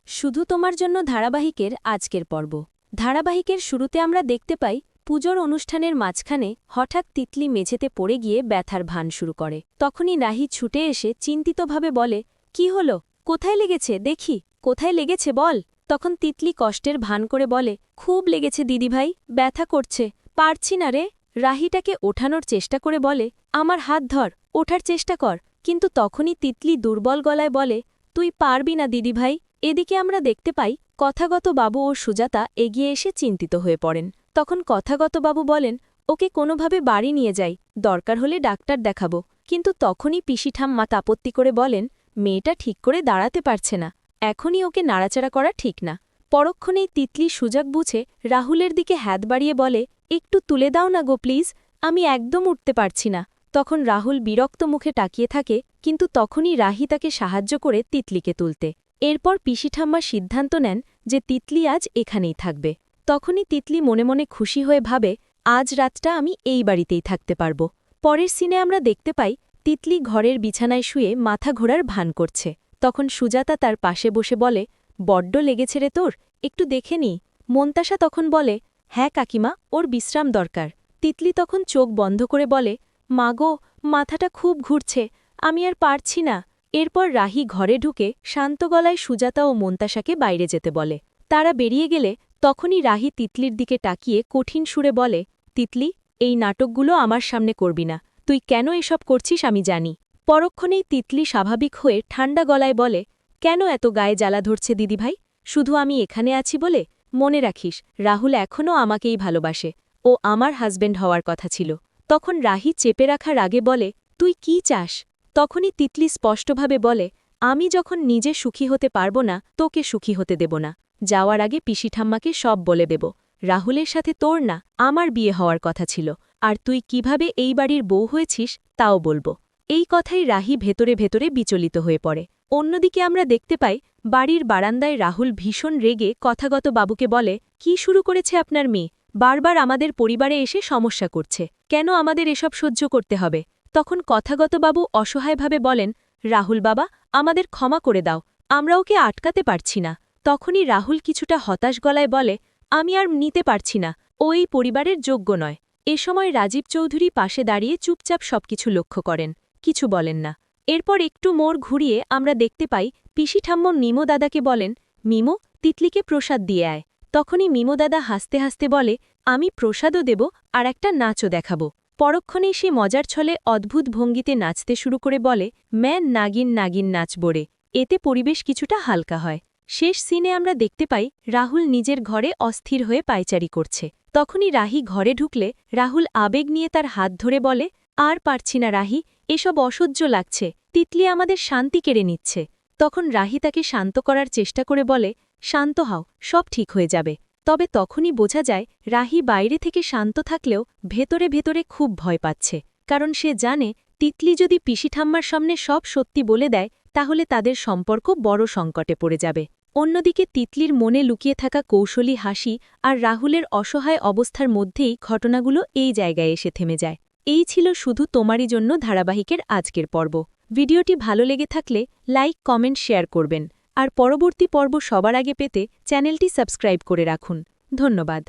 শুধু তোমার জন্য ধারাবাহিকের আজকের পর্ব। ধারাবাহিকের শুরুতে আমরা দেখতে পাই পুজোর অনুষ্ঠানের মাঝখানে হঠাৎ তিতলি মেঝেতে পড়ে গিয়ে ব্যথার ভান শুরু করে। তখনই রাহি ছুটে এসে চিন্তিতভাবে বলে, কি হলো, কোথায় লেগেছে দেখি, কোথায় লেগেছে বল। তখন তিতলি কষ্টের ভান করে বলে, খুব লেগেছে দিদিভাই, ব্যথা করছে, পারছি না রে। রাহিটাকে ওঠানোর চেষ্টা করে বলে, আমার হাত ধর, ওঠার চেষ্টা কর। কিন্তু তখনই তিতলি দুর্বল গলায় বলে, তুই পারবি না দিদিভাই। এদিকে আমরা দেখতে পাই কথাগত বাবু ও সুজাতা এগিয়ে এসে চিন্তিত হয়ে পড়েন। তখন কথাগত বাবু বলেন, ওকে কোনোভাবে বাড়ি নিয়ে যাই, দরকার হলে ডাক্তার দেখাবো। কিন্তু তখনই পিসি ঠাম্মা আপত্তি করে বলেন, মেয়েটা ঠিক করে দাঁড়াতে পারছে না, এখনই ওকে নাড়াচাড়া করা ঠিক না। পরক্ষণেই তিতলি সুযোগ বুঝে রাহুলের দিকে হাত বাড়িয়ে বলে, একটু তুলে দাও না গো প্লিজ, আমি একদম উঠতে পারছি না। তখন রাহুল বিরক্ত মুখে তাকিয়ে থাকে, কিন্তু তখনই রাহি তাকে সাহায্য করে তিতলিকে তুলতে। এরপর পিসি ঠাম্মা সিদ্ধান্ত নেন যে তিতলি আজ এখানেই থাকবে। তখনই তিতলি মনে মনে খুশি হয়ে ভাবে, আজ রাতটা আমি এই বাড়িতেই থাকতে পারব। পরের সিনে আমরা দেখতে পাই তিতলি ঘরের বিছানায় শুয়ে মাথা ঘোরার ভান করছে। তখন সুজাতা তার পাশে বসে বলে, বড্ড লেগেছে রে তোর, একটু দেখে নি। মন্তাসা তখন বলে, হ্যাঁ কাকিমা, ওর বিশ্রাম দরকার। তিতলি তখন চোখ বন্ধ করে বলে, মাগো, মাথাটা খুব ঘুরছে, আমি আর পারছি না। এরপর রাহি ঘরে ঢুকে শান্ত গলায় সুজাতা ও মন্তাসাকে বাইরে যেতে বলে। তারা বেরিয়ে গেলে তখনই রাহি তিতলির দিকে তাকিয়ে কঠিন সুরে বলে, তিতলি, এই নাটকগুলো আমার সামনে করবি না, তুই কেন এসব করছিস আমি জানি। পরক্ষণেই তিতলি স্বাভাবিক হয়ে ঠান্ডা গলায় বলে, কেন এত গায়ে জ্বালা ধরছে দিদিভাই, শুধু আমি এখানে আছি বলে? মনে রাখিস, রাহুল এখনও আমাকেই ভালোবাসে, ও আমার হাজব্যান্ড হওয়ার কথা ছিল। তখন রাহি চেপে রাখা রাগে বলে, তুই কি চাস? তখনই তিতলি স্পষ্টভাবে বলে, আমি যখন নিজে সুখী হতে পারব না, তোকে সুখী হতে দেব না। যাওয়ার আগে পিসি ঠাম্মাকে সব বলে দেব, রাহুলের সাথে তোর না, আমার বিয়ে হওয়ার কথা ছিল, আর তুই কিভাবে এই বাড়ির বউ হয়েছিস তাও বলবো। এই কথাই রাহি ভেতরে ভেতরে বিচলিত হয়ে পড়ে। অন্যদিকে আমরা দেখতে পাই বাড়ির বারান্দায় রাহুল ভীষণ রেগে কথাগত বাবুকে বলে, কি শুরু করেছে আপনার মেয়ে, বারবার আমাদের পরিবারে এসে সমস্যা করছে, কেন আমাদের এসব সহ্য করতে হবে? তখন কথাগত বাবু অসহায়ভাবে বলেন, রাহুল বাবা, আমাদের ক্ষমা করে দাও, আমরা ওকে আটকাতে পারছি না। তখনই রাহুল কিছুটা হতাশ গলায় বলে, আমি আর নিতে পারছি না, ও এই পরিবারের যোগ্য নয়। এ সময় রাজীব চৌধুরী পাশে দাঁড়িয়ে চুপচাপ সবকিছু লক্ষ্য করেন, কিছু বলেন না। এরপর একটু মোড় ঘুরিয়ে আমরা দেখতে পাই পিসি ঠাম্মন মিমো দাদাকে বলেন, মিমো, তিতলিকে প্রসাদ দিয়ে আয়। তখনই মিমো দাদা হাসতে হাসতে বলে, আমি প্রসাদও দেব আর একটা নাচও দেখাবো। পরক্ষণেই সে মজার ছলে অদ্ভুত ভঙ্গিতে নাচতে শুরু করে বলে, ম্যান নাগিন নাগিন নাচ বোরে। এতে পরিবেশ কিছুটা হালকা হয়। শেষ সিনে আমরা দেখতে পাই রাহুল নিজের ঘরে অস্থির হয়ে পায়চারি করছে। তখনই রাহি ঘরে ঢুকলে রাহুল আবেগ নিয়ে তার হাত ধরে বলে, আর পারছি না রাহি, এসব অসহ্য লাগছে, তিতলি আমাদের শান্তি কেড়ে নিচ্ছে। তখন রাহি তাকে শান্ত করার চেষ্টা করে বলে, শান্ত হও, সব ঠিক হয়ে যাবে। তবে তখনই বোঝা যায় রাহি বাইরে থেকে শান্ত থাকলেও ভেতরে ভেতরে খুব ভয় পাচ্ছে, কারণ সে জানে তিতলি যদি পিসি ঠাম্মার সামনে সব সত্যি বলে দেয় তাহলে তাদের সম্পর্ক বড় সংকটে পড়ে যাবে। অন্যদিকে তিতলির মনে লুকিয়ে থাকা কৌশলী হাসি আর রাহুলের অসহায় অবস্থার মধ্যেই ঘটনাগুলো এই জায়গায় এসে থেমে যায়। এই ছিল শুধু তোমারই জন্য ধারাবাহিকের আজকের পর্ব। ভিডিওটি ভালো লেগে থাকলে লাইক, কমেন্ট, শেয়ার করবেন। আর পরবর্তী পর্ব সবার আগে পেতে চ্যানেলটি সাবস্ক্রাইব করে রাখুন। ধন্যবাদ।